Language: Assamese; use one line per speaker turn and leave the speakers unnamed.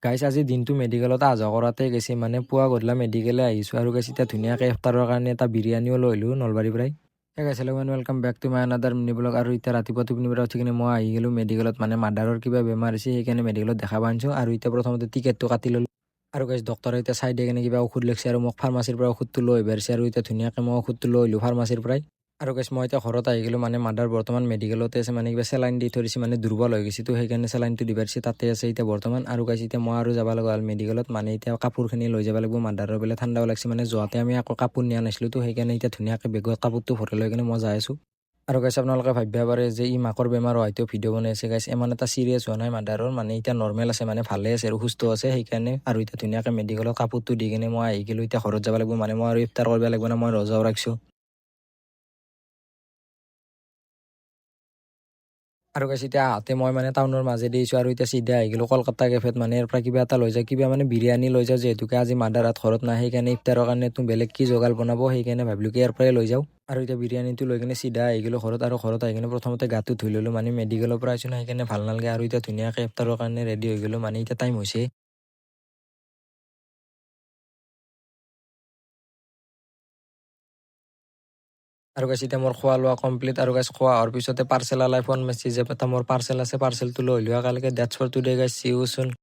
গাইছ আজি দিনটো মেডিকেলত অহা যোৱা কৰাতে গৈছে মানে পুৱা গধূলা মেডিকেলে আহিছোঁ আৰু গাইছ এতিয়া ধুনীয়াকৈ ইফতাৰৰ কাৰণে এটা বিৰিয়ানীও লৈ আহিলোঁ নলবাৰীৰ পৰাই। Guys hello' and welcome back to my another mini blog. আৰু এতিয়া ৰাতিপুৱা টোপনিৰ পৰা উঠি কিনে মই আহি গ'লোঁ মেডিকেলত, মানে মাদাৰৰ কিবা বেমাৰ হৈছে সেইকাৰণে মেডিকেলত দেখাব আনিছোঁ। আৰু এতিয়া প্ৰথমতে টিকেটটো কাটি ল'লোঁ আৰু গাইছ ডক্টৰে এতিয়া চাই দিয়ে কিনে কিবা ঔষধ লিখিছে আৰু মোক ফাৰ্মাচীৰ পৰা ঔষধটো লৈ আহিছে। আৰু এতিয়া ধুনীয়াকৈ মই ঔষধটো লৈ আহিলোঁ ফাৰ্মাচীৰ পৰাই। আৰু গাইছ মই এতিয়া ঘৰত আহি গ'লোঁ, মানে মাদাৰ বৰ্তমান মেডিকেলতে আছে, মানে কিবা চেলাইন দি থৈ দিছে, মানে দুৰ্বল হৈ গৈছে তো সেইকাৰণে চেলাইনটো দিব দিছে, তাতে আছে এতিয়া বৰ্তমান। আৰু গাইছ এতিয়া মই আৰু যাব লগা হ'ল মেডিকেলত, মানে এতিয়া কাপোৰখিনি লৈ যাব লাগিব মাদাৰৰ বোলে ঠাণ্ডাও লাগিছে, মানে যোৱাতে আমি আকৌ কাপোৰ নিয়া নাছিলোঁ তো সেইকাৰণে এতিয়া ধুনীয়াকৈ বেগত কাপোৰটো ভৰাই লৈ কিনে মই যাই আছোঁ। আৰু গাইছ আপোনালোকে ভাবিব পাৰে যে ই মাকৰ বেমাৰ হয়তো ভিডিঅ' বনাই আছে। গাইছ ইমান এটা চিৰিয়াছ হোৱা নাই মাদাৰৰ, মানে এতিয়া নৰ্মেল আছে, মানে ভালে আছে আৰু সুস্থ আছে সেইকাৰণে। আৰু এতিয়া ধুনীয়াকৈ মেডিকেলত কাপোৰটো দি কিনে মই আহি গ'লোঁ, এতিয়া ঘৰত যাব লাগিব, মানে মই আৰু ইফতাৰ কৰিব লাগিব না, মই ৰজাও ৰাখিছোঁ। আৰু গাইছ এতিয়া আহোঁতে মই মানে টাউনৰ মাজেদি আহিছোঁ আৰু এতিয়া চিধা আহি গ'লোঁ কলকাতা কেফেত, মানে ইয়াৰ পৰা কিবা এটা লৈ যাওঁ, কিবা মানে বিৰিয়ানী লৈ যাওঁ, যিহেতুকে আজি মাদাৰ হাত ঘৰত নাই সেইকাৰণে ইফতাৰৰ কাৰণেতো বেলেগ কি যোগাৰ বনাব সেইকাৰণে ভাবিলোঁ কি ইয়াৰ পৰাই লৈ যাওঁ। আৰু এতিয়া বিৰিয়ানীটো লৈ কিনে চিধা আহি গ'লোঁ ঘৰত, আৰু ঘৰত আহি কিনে প্ৰথমতে গাটো ধুই ল'লোঁ, মানে মেডিকেলৰ পৰা আহিছোঁ না সেইকাৰণে ভাল নালাগে। আৰু এতিয়া ধুনীয়াকৈ ইফতাৰৰ কাৰণে ৰেডি হৈ গ'লোঁ, মানে এতিয়া টাইম হৈছে। আৰু গাইছ এতিয়া মোৰ খোৱা লোৱা কমপ্লিট, আৰু গাইছ খোৱা হোৱাৰ পিছতে পাৰ্চেল ওলাই ফোন মাৰিছে যে এটা মোৰ পাৰ্চেল আছে, পাৰ্চেলটো লৈ লোৱা একেলগে। ডেটছ ফৰ টুডে গাইছ, চি ইউ চুন।